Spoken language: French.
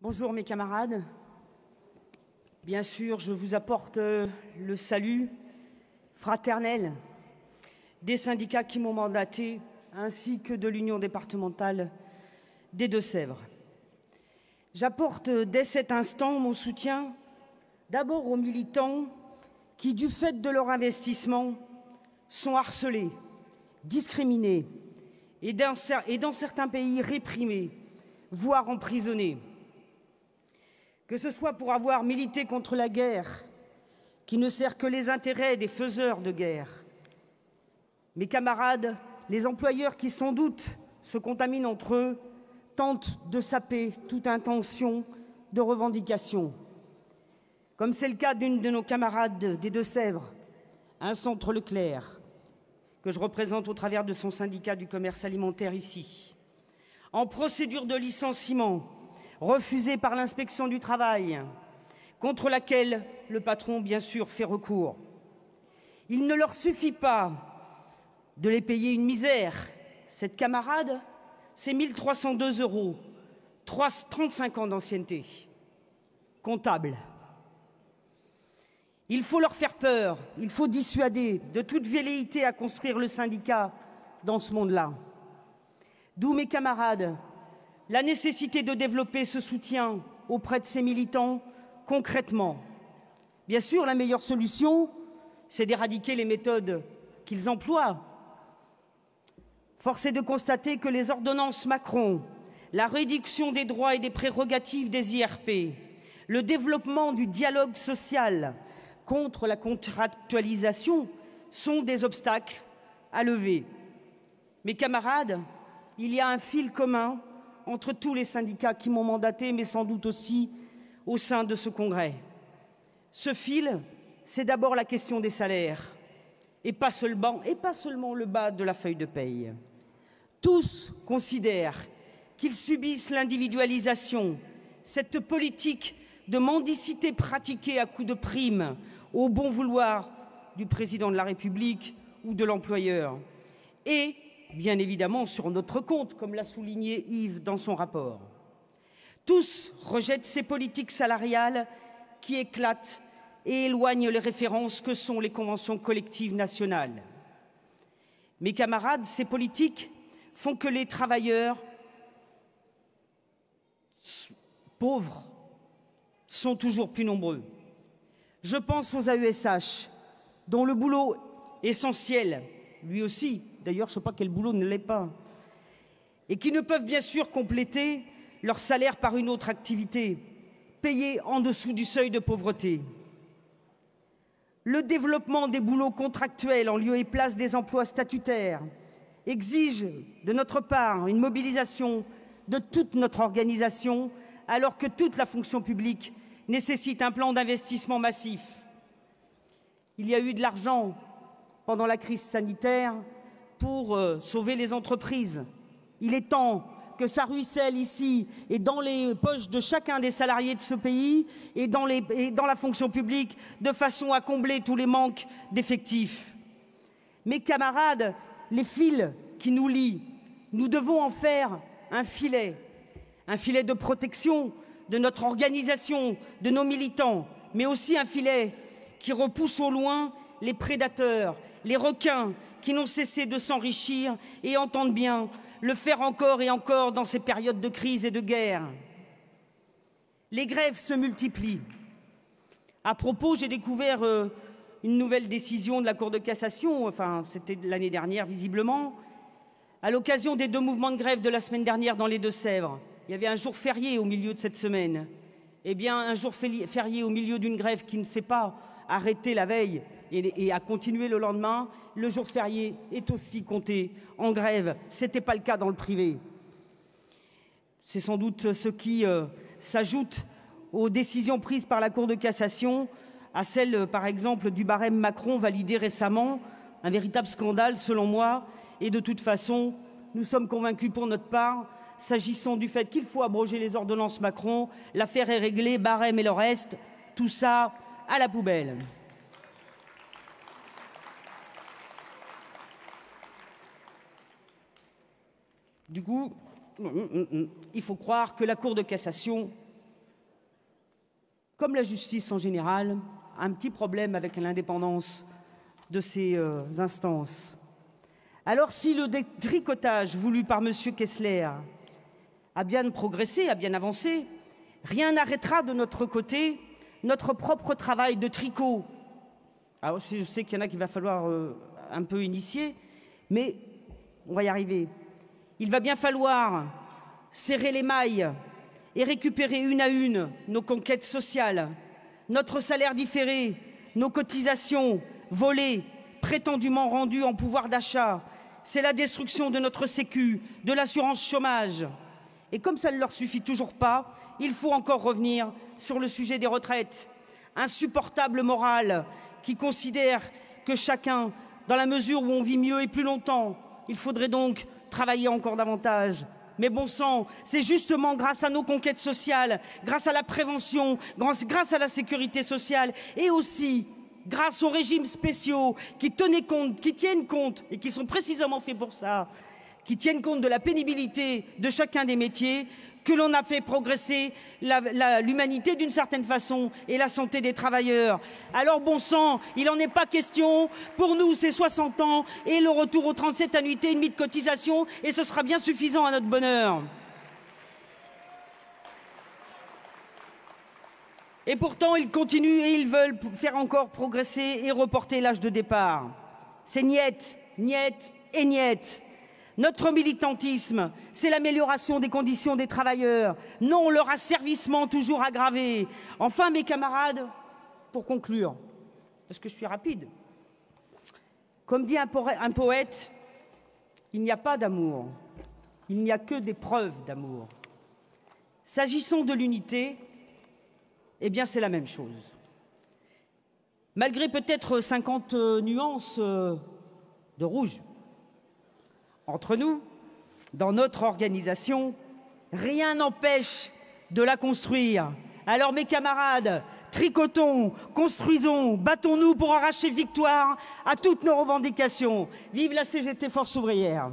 Bonjour mes camarades. Bien sûr, je vous apporte le salut fraternel des syndicats qui m'ont mandaté, ainsi que de l'Union départementale des Deux-Sèvres. J'apporte dès cet instant mon soutien d'abord aux militants qui, du fait de leur investissement, sont harcelés, discriminés et dans certains pays réprimés, voire emprisonnés. Que ce soit pour avoir milité contre la guerre, qui ne sert que les intérêts des faiseurs de guerre. Mes camarades, les employeurs qui sans doute se contaminent entre eux, tentent de saper toute intention de revendication. Comme c'est le cas d'une de nos camarades des Deux-Sèvres, un centre Leclerc, que je représente au travers de son syndicat du commerce alimentaire ici, en procédure de licenciement, refusée par l'inspection du travail, contre laquelle le patron, bien sûr, fait recours. Il ne leur suffit pas de les payer une misère. Cette camarade, c'est 1 302 €, 35 ans d'ancienneté, comptable. Il faut leur faire peur, il faut dissuader de toute velléité à construire le syndicat dans ce monde-là. D'où, mes camarades, la nécessité de développer ce soutien auprès de ces militants concrètement. Bien sûr, la meilleure solution, c'est d'éradiquer les méthodes qu'ils emploient. Force est de constater que les ordonnances Macron, la réduction des droits et des prérogatives des IRP, le développement du dialogue social contre la contractualisation sont des obstacles à lever. Mes camarades, il y a un fil commun entre tous les syndicats qui m'ont mandaté, mais sans doute aussi au sein de ce congrès. Ce fil, c'est d'abord la question des salaires, et pas seulement le bas de la feuille de paye. Tous considèrent qu'ils subissent l'individualisation, cette politique de mendicité pratiquée à coups de primes au bon vouloir du président de la République ou de l'employeur, et bien évidemment sur notre compte, comme l'a souligné Yves dans son rapport. Tous rejettent ces politiques salariales qui éclatent et éloignent les références que sont les conventions collectives nationales. Mes camarades, ces politiques font que les travailleurs pauvres sont toujours plus nombreux. Je pense aux AESH, dont le boulot essentiel, lui aussi, d'ailleurs, je ne sais pas quel boulot ne l'est pas, et qui ne peuvent bien sûr compléter leur salaire par une autre activité, payée en dessous du seuil de pauvreté. Le développement des boulots contractuels en lieu et place des emplois statutaires exige de notre part une mobilisation de toute notre organisation, alors que toute la fonction publique nécessite un plan d'investissement massif. Il y a eu de l'argent pendant la crise sanitaire pour sauver les entreprises. Il est temps que ça ruisselle ici et dans les poches de chacun des salariés de ce pays et dans la fonction publique, de façon à combler tous les manques d'effectifs. Mes camarades, les fils qui nous lient, nous devons en faire un filet de protection de notre organisation, de nos militants, mais aussi un filet qui repousse au loin les prédateurs, les requins qui n'ont cessé de s'enrichir et entendent bien le faire encore et encore dans ces périodes de crise et de guerre. Les grèves se multiplient. À propos, j'ai découvert une nouvelle décision de la Cour de cassation, enfin c'était l'année dernière visiblement, à l'occasion des 2 mouvements de grève de la semaine dernière dans les Deux-Sèvres. Il y avait un jour férié au milieu de cette semaine. Eh bien, un jour férié au milieu d'une grève qui ne s'est pas arrêtée la veille et a continué le lendemain, le jour férié est aussi compté en grève. Ce n'était pas le cas dans le privé. C'est sans doute ce qui s'ajoute aux décisions prises par la Cour de cassation, à celle, par exemple, du barème Macron validé récemment, un véritable scandale selon moi. Et de toute façon, nous sommes convaincus pour notre part, s'agissant du fait qu'il faut abroger les ordonnances Macron, l'affaire est réglée, barème et le reste, tout ça à la poubelle. Du coup, il faut croire que la Cour de cassation comme la justice en général, a un petit problème avec l'indépendance de ces instances. Alors si le détricotage voulu par M. Kessler a bien progressé, a bien avancé, rien n'arrêtera de notre côté notre propre travail de tricot. Alors je sais qu'il y en a qu'il va falloir un peu initier, mais on va y arriver. Il va bien falloir serrer les mailles et récupérer une à une nos conquêtes sociales, notre salaire différé, nos cotisations volées, prétendument rendues en pouvoir d'achat. C'est la destruction de notre sécu, de l'assurance chômage. Et comme ça ne leur suffit toujours pas, il faut encore revenir sur le sujet des retraites. Insupportable morale qui considère que chacun, dans la mesure où on vit mieux et plus longtemps, il faudrait donc travailler encore davantage. Mais bon sang, c'est justement grâce à nos conquêtes sociales, grâce à la prévention, grâce à la sécurité sociale et aussi grâce aux régimes spéciaux qui tiennent compte, et qui sont précisément faits pour ça, qui tiennent compte de la pénibilité de chacun des métiers, que l'on a fait progresser l'humanité d'une certaine façon et la santé des travailleurs. Alors bon sang, il n'en est pas question. Pour nous, c'est 60 ans et le retour aux 37 annuités et demie de cotisation, et ce sera bien suffisant à notre bonheur. Et pourtant, ils continuent et ils veulent faire encore progresser et reporter l'âge de départ. C'est niette, niette et niette. Notre militantisme, c'est l'amélioration des conditions des travailleurs, non leur asservissement toujours aggravé. Enfin, mes camarades, pour conclure, parce que je suis rapide, comme dit un poète, il n'y a pas d'amour, il n'y a que des preuves d'amour. S'agissant de l'unité, eh bien c'est la même chose. Malgré peut-être 50 nuances de rouge, entre nous, dans notre organisation, rien n'empêche de la construire. Alors mes camarades, tricotons, construisons, battons-nous pour arracher victoire à toutes nos revendications. Vive la CGT Force ouvrière!